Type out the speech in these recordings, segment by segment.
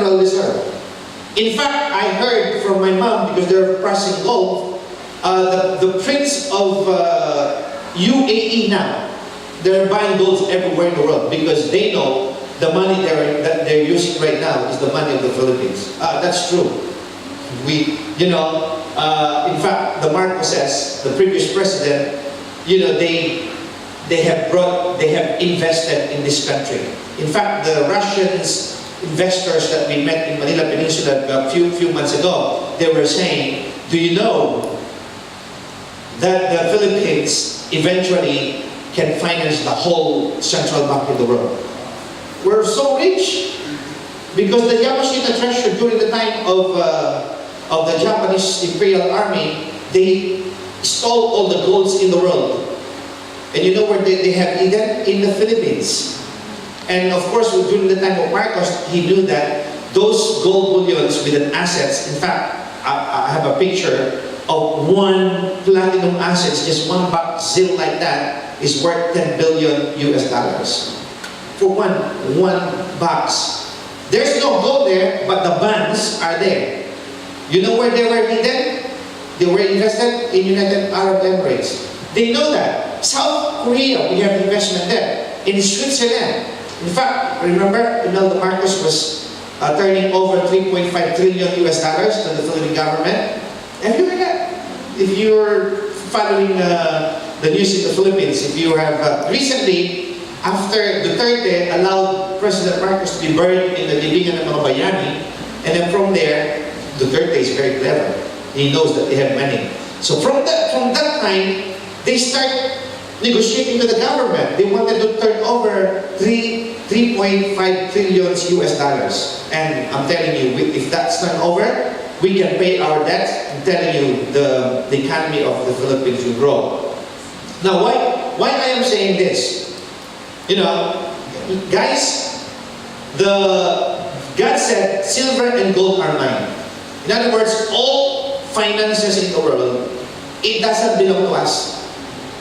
Federal Reserve. In fact, I heard from my mom, because they're pressing gold, the Prince of UAE now, they're buying gold everywhere in the world because they know the money that they're using right now is the money of the Philippines. That's true. In fact, the Marcoses, the previous president, they have invested in this country. In fact, the Russians investors that we met in Manila Peninsula a few months ago, they were saying, do you know that the Philippines eventually can finance the whole central bank in the world? We're so rich because the Yamashita treasure during the time of the Japanese Imperial Army, they stole all the golds in the world. And you know where they have hidden? In the Philippines. And of course, during the time of Marcos, he knew that those gold bullions with an assets, in fact, I have a picture of one platinum assets, just one box zil like that, is worth 10 billion US dollars. For one box. There's no gold there, but the bonds are there. You know where they were hidden? They were invested in United Arab Emirates. They know that. South Korea, we have investment there. In Switzerland. In fact, remember, Imelda Marcos was turning over 3.5 trillion US dollars to the Philippine government. Have you heard that? If you're following the news in the Philippines, if you have recently, after Duterte allowed President Marcos to be buried in the libingan ng mga bayani, and then from there, Duterte is very clever. He knows that they have money. So from that time, they start negotiating with the government. They wanted to turn over 3.5 trillion US dollars. And I'm telling you, if that's turned over, we can pay our debts. I'm telling you, the economy of the Philippines will grow. Now, why I am saying this? Guys, God said, silver and gold are mine. In other words, all finances in the world, it doesn't belong to us.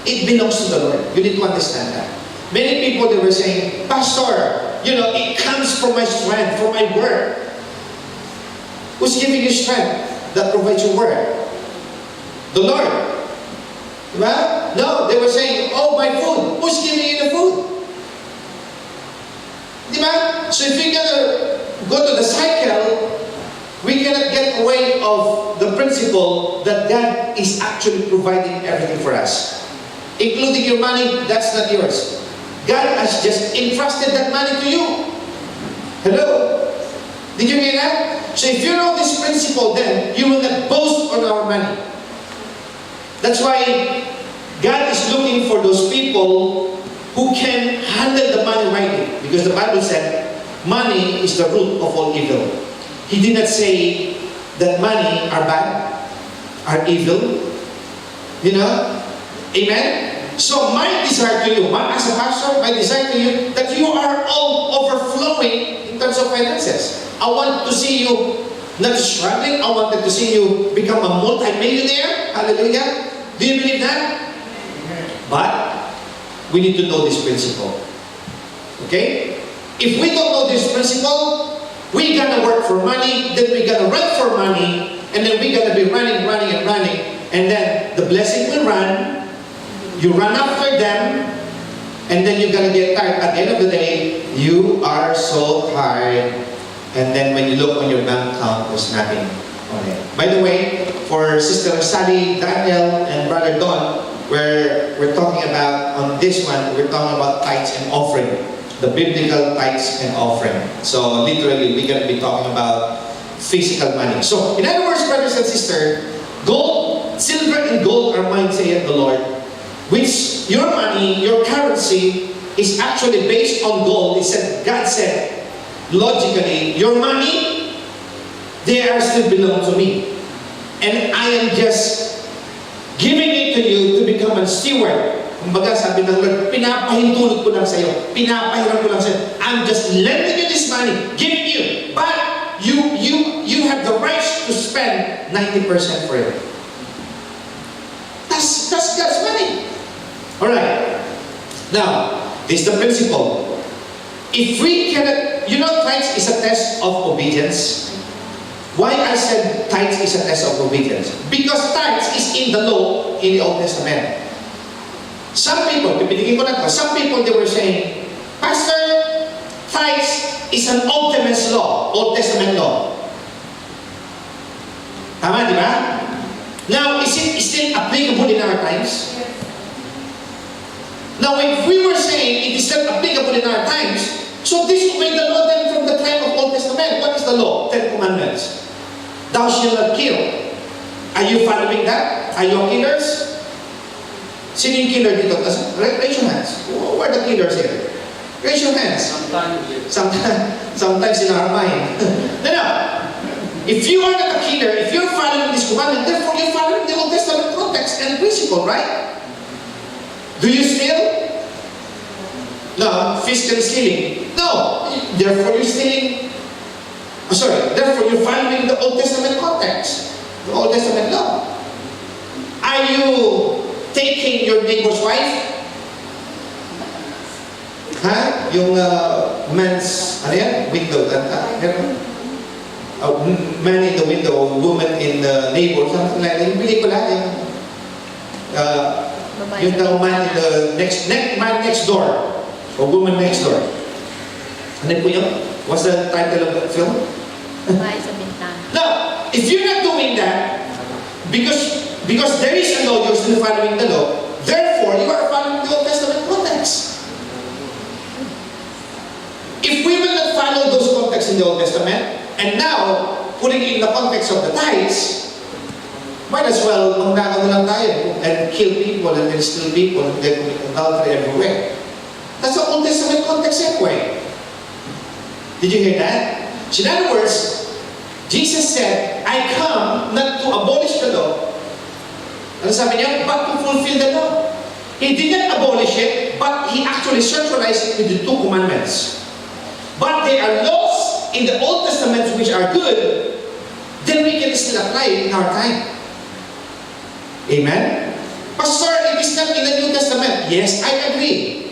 It belongs to the Lord. You need to understand that. Many people, they were saying, Pastor, it comes from my strength, from my work. Who's giving you strength that provides your work? The Lord. Diba? No, they were saying, oh, my food. Who's giving you the food? Diba? So if we're gonna go to the cycle, we cannot get away of the principle that God is actually providing everything for us. Including your money, that's not yours. God has just entrusted that money to you. Hello? Did you hear that? So if you know this principle, then you will not boast on our money. That's why God is looking for those people who can handle the money rightly. Because the Bible said, money is the root of all evil. He did not say that money are bad, are evil. Amen? So my desire to you, as a pastor, my desire to you, that you are all overflowing in terms of finances. I want to see you not struggling. I wanted to see you become a multi-millionaire. Hallelujah. Do you believe that? But we need to know this principle. Okay? If we don't know this principle, we're gonna work for money, then we're gonna run for money, and then we're gonna be running, and then the blessing will run. You run after them, and then you're gonna get tired. At the end of the day, you are so tired, and then when you look on your bank account, there's nothing on it. By the way, for Sister Sally, Daniel, and Brother Don, we're talking about, on this one, we're talking about tithes and offering. The biblical tithes and offering. So literally, we're going to be talking about physical money. So, in other words, brothers and sisters, gold, silver and gold are mine, saith the Lord. Which your money, your currency, is actually based on gold. God said, logically, your money, they are still belong to me. And I am just giving it to you to become a steward. Kumbaga sabi ng Lord, pinapahintulot ko lang sa'yo. Pinapahiram ko lang sa'yo. I'm just lending you this money, giving you. But you have the right to spend 90% for it. That's God's money. Alright. Now, this is the principle. If we cannot tithes is a test of obedience. Why I said tithes is a test of obedience? Because tithes is in the law in the Old Testament. Some people, pipilikin ko na to, some people they were saying, Pastor, tithes is an Old Testament law. Tama, di ba? Now, is it still applicable in our times? Now, if we were saying it is not applicable in our times, so disobey the law then from the time of Old Testament. What is the law? 10 Commandments. Thou shalt not kill. Are you following that? Are you killers? Sino yung killer dito? Raise your hands. Who are the killers here? Raise your hands. Sometimes in our mind. No. If you are not a killer, if you're following this commandment, therefore you're following the Old Testament context and principle, right? Do you steal? No. Fiscal stealing? No. Therefore you're stealing. Therefore you're following the Old Testament context, the Old Testament law. Are you taking your neighbor's wife? Yung man's, window. Man in the window, woman in the neighbor, something like that. Yung pelikula, yung the man in the man next door, or woman next door. Ano po yun? What's the title of the film? Bahay sa bintana. Now, if you're not doing that, because there is a law, you're still following the law, therefore you are following the Old Testament context. If we will not follow those contexts in the Old Testament, and now putting in the context of the tithes, might as well magnakaw na lang tayo and kill people and then steal people and then commit adultery everywhere. That's the Old Testament context anyway. Did you hear that? So in other words, Jesus said, I come not to abolish the law. Ano sabi niya? But to fulfill the law. He didn't abolish it, but He actually centralized it with the 2 commandments. But there are laws in the Old Testament which are good, then we can still apply it in our time. Amen? Pastor, it is not in the New Testament. Yes, I agree.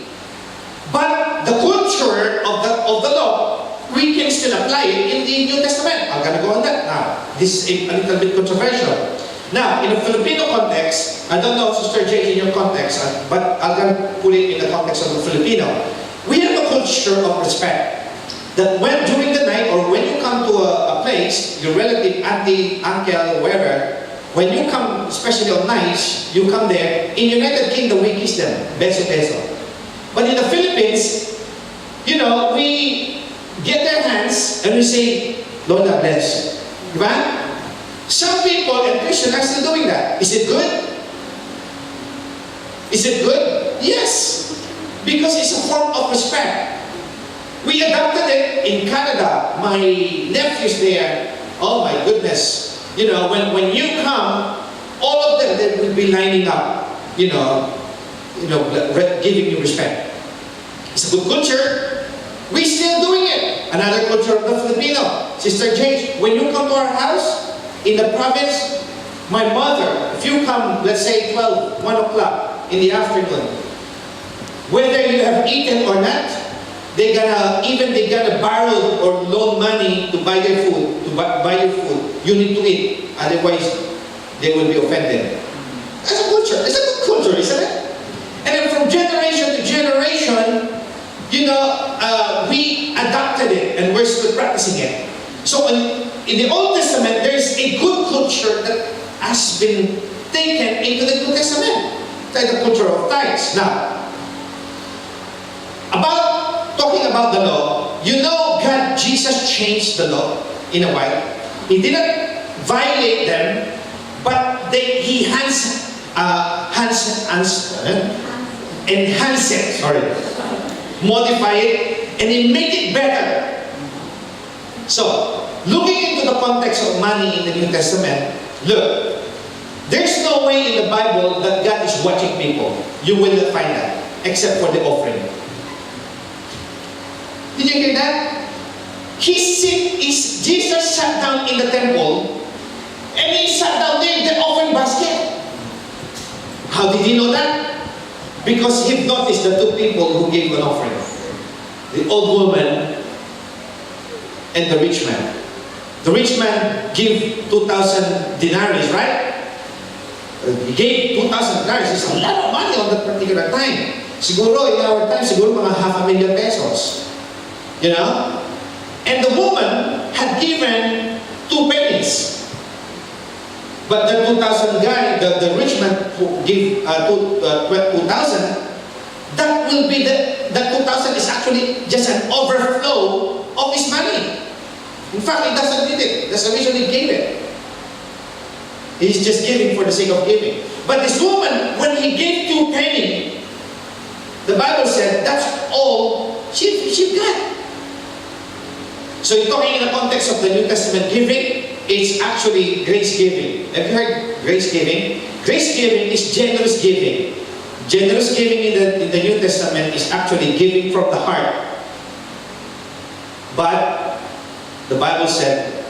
But the culture of the law, we can still apply it in the New Testament. I'm going to go on that now. This is a little bit controversial. Now, in the Filipino context, I don't know, Sister J, in your context, but I'm going to put it in the context of the Filipino. We have a culture of respect. That when during the night or when you come to a place, your relative, auntie, uncle, wherever, when you come, especially on nights, you come there, in United Kingdom, we kiss them, beso-beso. But in the Philippines, we get their hands and we say, Lord bless. Diba? Some people and Christians are still doing that. Is it good? Is it good? Yes. Because it's a form of respect. We adopted it in Canada. My nephews there, oh my goodness. When you come, all of them, they will be lining up, giving you respect. It's a good culture. We're still doing it. Another culture of the Filipino. Sister Jane, when you come to our house, in the province, my mother, if you come, let's say 1 o'clock in the afternoon, whether you have eaten or not, they gonna borrow or loan money to buy their food, buy your food. You need to eat, otherwise they will be offended. That's a culture. It's a good culture, isn't it? And then from generation to generation, we adopted it and we're still practicing it. So in the Old Testament, there's a good culture that has been taken into the New Testament. Like the culture of tithes. Now, talking about the law, Jesus changed the law in a while. He didn't violate them, but He enhance it, modify it, and He made it better. So, looking into the context of money in the New Testament, look, there's no way in the Bible that God is watching people. You will not find that, except for the offering. Did you hear that? Jesus sat down in the temple, and He sat down there in the offering basket. How did He know that? Because He noticed the 2 people who gave an offering. The old woman and the rich man. The rich man gave 2,000 denarii, right? He gave 2,000 denarii. It's a lot of money on that particular time. Siguro, in our time, siguro mga 500,000 pesos. You know? And the woman had given 2 pennies. But the 2,000 guy, the rich man who gave 2,000, that will be that 2,000 is actually just an overflow of his money. In fact, he doesn't need it. That's the reason he gave it. He's just giving for the sake of giving. But this woman, when he gave 2 pennies, the Bible said that's all she got. So you're talking in the context of the New Testament giving, it's actually grace giving. Have you heard grace giving? Grace giving is generous giving. Generous giving in the New Testament is actually giving from the heart. But the Bible said,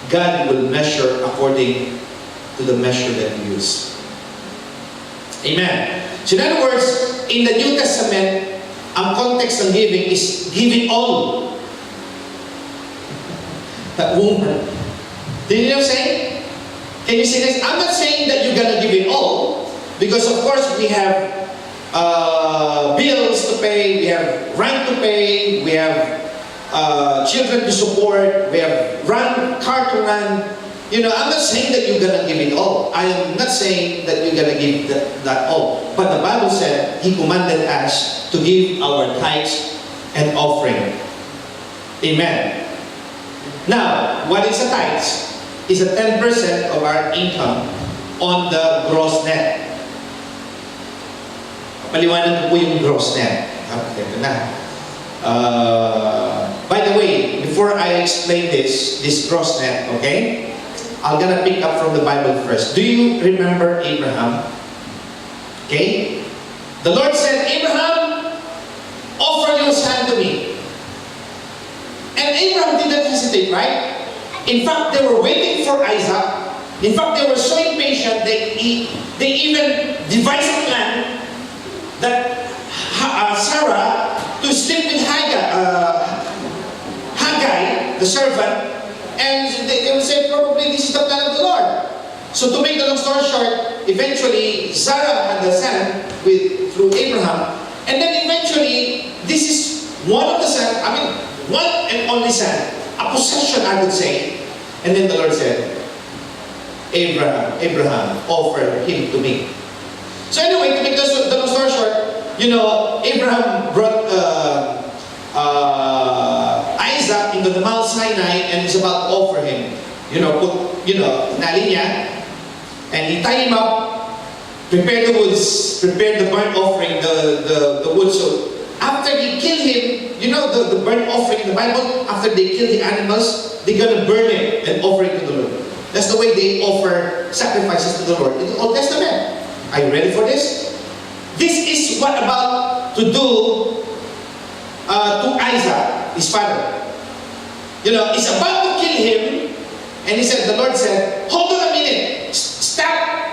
God will measure according to the measure that you use. Amen. So in other words, in the New Testament, ang context ng giving is giving all. That woman. Do you know what I'm saying? Can you see this? I'm not saying that you're gonna give it all, because of course we have bills to pay, we have rent to pay, we have children to support, we have car to run. You know, I'm not saying that you're gonna give it all. I am not saying that you're gonna give that all. But the Bible said He commanded us to give our tithes and offering. Amen. Now, what is a tithes? It's a 10% of our income on the gross net. Paliwanag ko po yung gross net. Ito na. By the way, before I explain this gross net, okay? I'm gonna pick up from the Bible first. Do you remember Abraham? Okay? The Lord said, Abraham, offer your son to me. And Abraham did not hesitate, right? In fact, they were waiting for Isaac. In fact, they were so impatient, they even devised a plan that Sarah to sleep with Haggai, the servant, and they will say, probably this is the plan of the Lord. So to make the long story short, eventually Sarah had the son through Abraham, and then eventually this is one of the sons, one and only son, a possession, I would say. And then the Lord said, Abraham, offer him to me. So anyway, to make the long story short, you know, Abraham brought Isaac into the Mount Sinai and is about to offer him. Tinali niya, and he tied him up, prepared the woods, prepared the burnt offering, the wood. So after he killed him, you know the burnt offering in the Bible, after they kill the animals, they're gonna burn it and offer it to the Lord. That's the way they offer sacrifices to the Lord in the Old Testament. Are you ready for this? This is what about to do to Isaac, his father. You know, he's about to kill him, and the Lord said, hold on a minute, stop.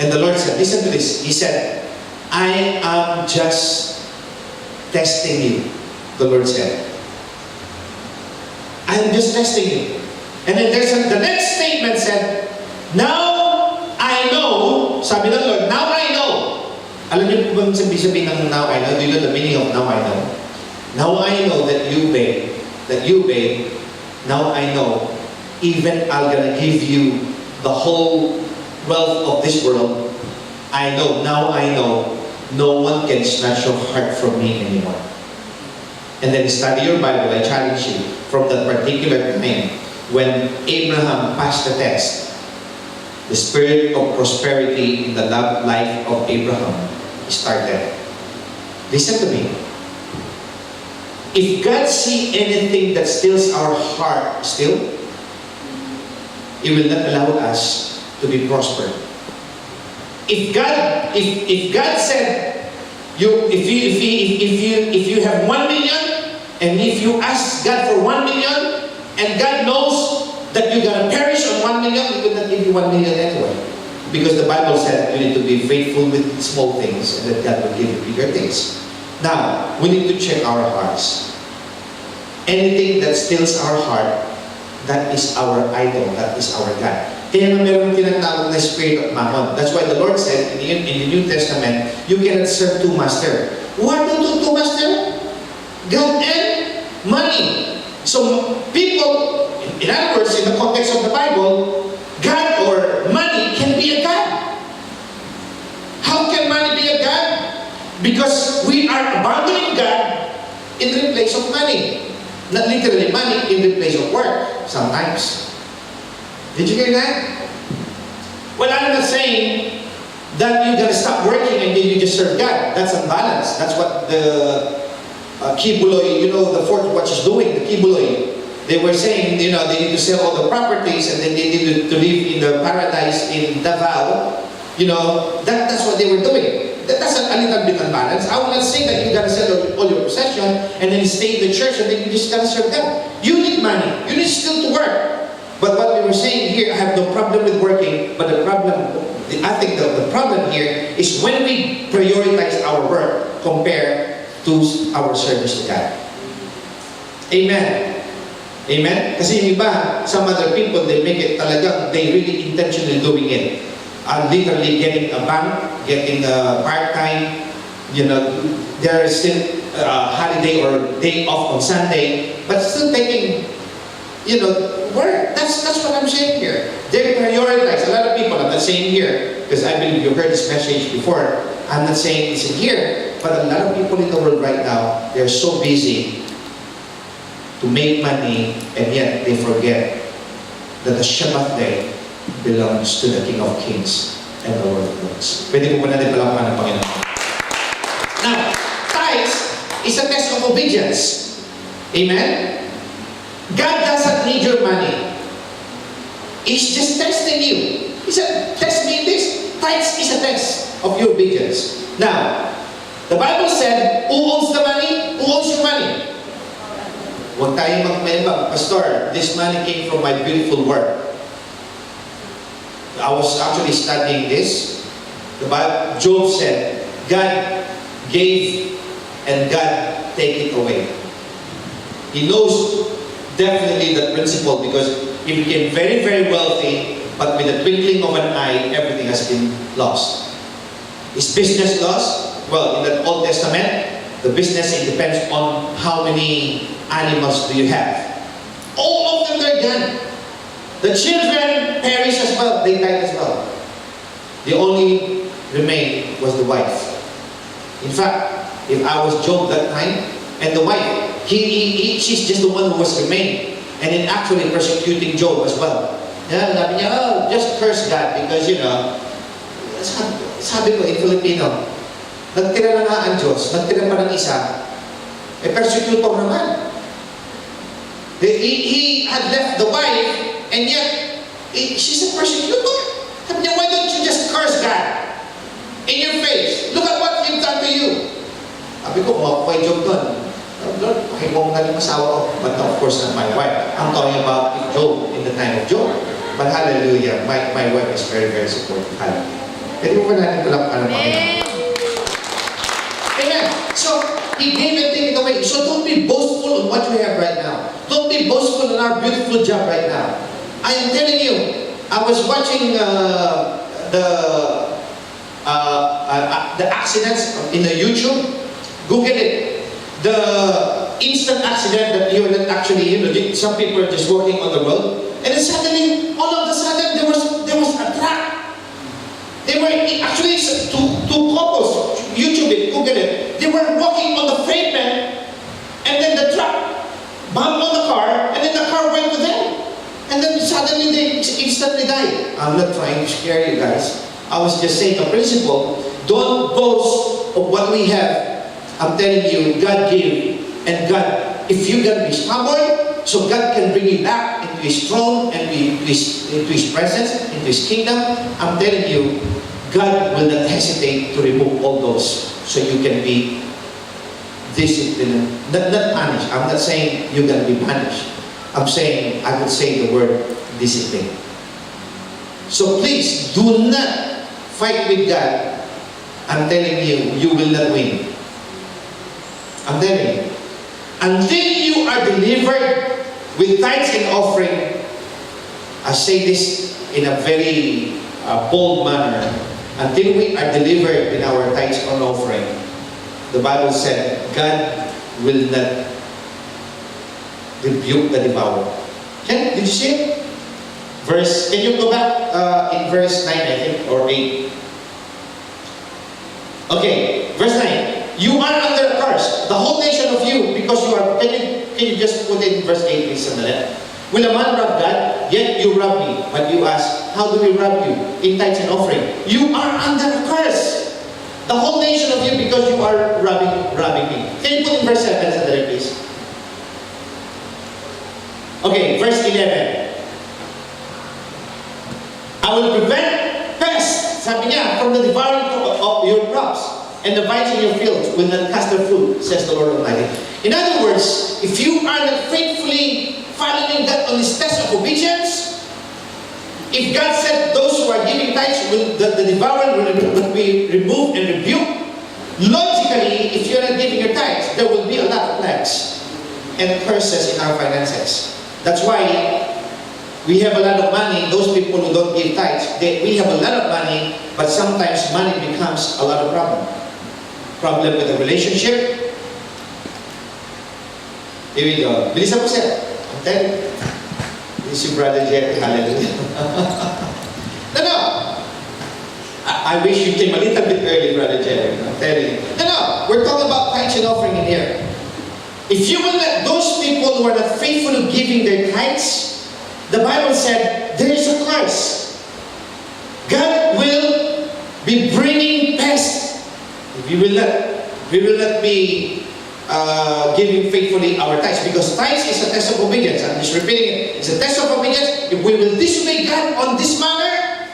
And the Lord said, listen to this. He said, I am just testing you, the Lord said. I am just testing you. And then the next statement said, now I know, sabi ng Lord, now I know. Alam niyo po bang sabihin ng now I know? Do you know the meaning of now I know? Now I know that you obey, now I know, even I'm gonna give you the whole wealth of this world. I know, now I know, no one can snatch your heart from me anymore. And then study your Bible, I challenge you, from that particular time when Abraham passed the test, the spirit of prosperity in the life of Abraham started. Listen to me. If God sees anything that steals our heart still, He will not allow us to be prospered. If God said, if you have 1 million, and if you ask God for 1 million, and God knows that you're gonna perish on 1 million, He will not give you 1 million anyway. Because the Bible said you need to be faithful with small things, and that God will give you bigger things. Now, we need to check our hearts. Anything that steals our heart, that is our idol, that is our God. Kaya nga meron tinatawag na spirit of mammon. That's why the Lord said in the New Testament, you cannot serve two masters. What do two masters? God and money. So people, in other words, in the context of the Bible, God or money can be a God. How can money be a God? Because we are abandoning God in the place of money. Not literally money in the place of work, sometimes. Did you hear that? Well, I'm not saying that you're going to stop working and then you just serve God. That's unbalanced. That's what the Kibuloy, the fourth watch is doing, the Kibuloy. They were saying, they need to sell all the properties and then they need to live in the paradise in Davao. That's what they were doing. That's a little bit unbalanced. I will not say that you got to sell all your possession and then stay in the church and then you just got to serve God. You need money. You need still to work. But what we were saying here, I have no problem with working, but I think the problem here is when we prioritize our work compared to our service to God. Amen. Amen? Kasi yung iba, some other people, they make it talagang, they really intentionally doing it. Literally getting a bank, getting a part-time, they're still holiday or day off on Sunday, but still taking, work. That's what I'm saying here. They prioritize. A lot of people, I'm not saying here, because I believe you've heard this message before, I'm not saying this in here, but a lot of people in the world right now, they're so busy to make money, and yet they forget that the Shabbat day belongs to the King of Kings and the Lord of Lords. Pwede po ba natin palampakan ng Panginoon? Now, tithes is a test of obedience. Amen? God doesn't need your money. He's just testing you. He said, test me in this. Tithes is a test of your obedience. Now, the Bible said, who owns the money? Who owns your money? Huwag tayong magmayabang. Pastor, this money came from my beautiful work. I was actually studying this. The Bible, Job said, God gave and God take it away. He knows definitely that principle because he became very, very wealthy, but with the twinkling of an eye, everything has been lost. Is business lost? Well, in the Old Testament, the business, it depends on how many animals do you have. All of them are gone. The children perish as well. They died as well. The only remained was the wife. In fact, if I was Job that time, and the wife, she's just the one who was remained. And then actually persecuting Job as well. Sabi niya, just curse God because, sabi ko in Filipino, nagtira na nga ang Diyos, nagtira pa ng isa, persecutor naman. He had left the wife, and yet, she's a persecutor. Sabi niya, why don't you just curse God in your face? Look at what He's done to you. Sabi ko, makuhay Job doon. Lord, pakibong na yung asawa ko. But of course, not my wife. I'm talking about Job in the time of Job. But hallelujah, my wife is very, very supportive. Hallelujah. Pwede mo ba natin palakpakan ng Panginoon? Amen. So, He gave and take it away. So don't be boastful on what you have right now. Don't be boastful on our beautiful job right now. I am telling you, I was watching the accidents in the YouTube. Google it. The instant accident that you not actually, some people are just walking on the road, and then suddenly, all of a sudden, there was a truck. They were actually two couples. YouTube it, Google it. They were walking on the pavement, and then the truck bumped on the car, and then the car went with them. And then suddenly they instantly died. I'm not trying to scare you guys. I was just saying a principle. Don't boast of what we have. I'm telling you, God gave. And God, if you're going to be stubborn, so God can bring you back into His throne and into His presence, into His kingdom, I'm telling you, God will not hesitate to remove all those so you can be disciplined. Not punished. I'm not saying you're going to be punished. I'm saying, I would say the word discipline. So please, do not fight with God. I'm telling you, you will not win. I'm telling you. until you are delivered with tithes and offering, I say this in a very bold manner, until we are delivered in our tithes and offering, the Bible said, God will not rebuke the devourer. Okay, did you see it? Can you go back in verse 9, I think, or 8? Okay, verse 9. You are under a curse, the whole nation of you, because you are, can you just put it in verse 8, please, on the left? Will a man rob God? Yet you rob me. But you ask, how do we rob you? In tithes and offering. You are under a curse, the whole nation of you, because you are robbing me. Can you put in verse 7, on the left, please? Okay, verse 11. I will prevent pests, sabi niya, from the devouring of your crops, and the vines in your fields will not cast their fruit, says the Lord Almighty. In other words, if you are not faithfully following God on this test of obedience, if God said those who are giving tithes, the devourer will be removed and rebuked, logically, if you are not giving your tithes, there will be a lot of plagues and curses in our finances. That's why we have a lot of money. Those people who don't give tithes, we have a lot of money, but sometimes money becomes a lot of problem. Problem with the relationship. Here we go. Bilisan mo siya. I'm telling you. This is Brother Jerry. Hallelujah. No. I wish you came a little bit early, Brother Jerry. I'm telling you. No. We're talking about tithes and offering in here. If you will let those people who are not faithful to giving their tithes, the Bible said there is a curse. God will be bringing pests if we will not be giving faithfully our tithes, because tithes is a test of obedience. I'm just repeating it. It's a test of obedience. If we will disobey God on this manner,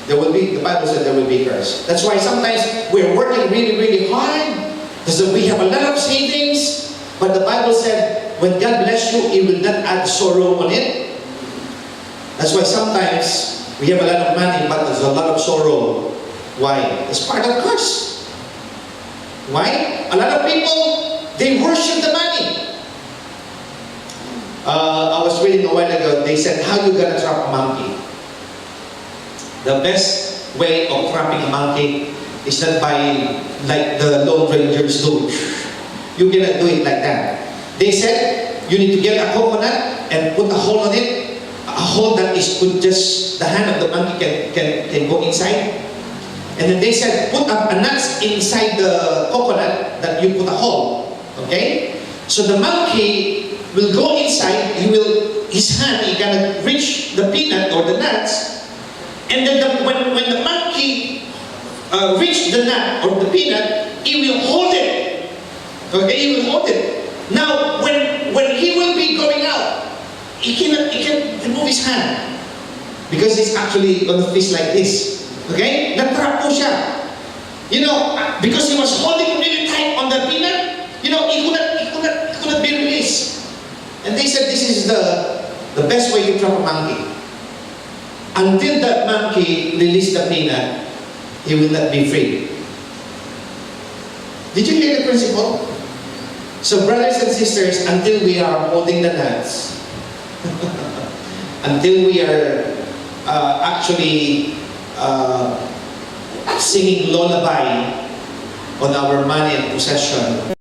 the Bible said there will be a curse. That's why sometimes we're working really, really hard because we have a lot of savings. But the Bible said, when God bless you, He will not add sorrow on it. That's why sometimes we have a lot of money, but there's a lot of sorrow. Why? It's part of the curse. Why? A lot of people, they worship the money. I was reading a while ago, they said, how you gonna trap a monkey? The best way of trapping a monkey is not by, like the Lone Rangers do. You cannot do it like that. They said, you need to get a coconut and put a hole on it. A hole that is good, just the hand of the monkey can go inside. And then they said, put a nuts inside the coconut that you put a hole. Okay? So the monkey will go inside, his hand, he can reach the peanut or the nuts. And then when the monkey reach the nut or the peanut, he will hold it. Okay, he will hold it. Now, when he will be going out, he can remove his hand because it's actually on the fish like this. Okay, natrap po siya. You know, because he was holding really tight on the peanut. You know, he couldn't be released. And they said this is the best way to trap a monkey. Until that monkey release the peanut, he will not be free. Did you hear the principle? So brothers and sisters, until we are holding the nuts, until we are actually singing lullaby on our money and possession,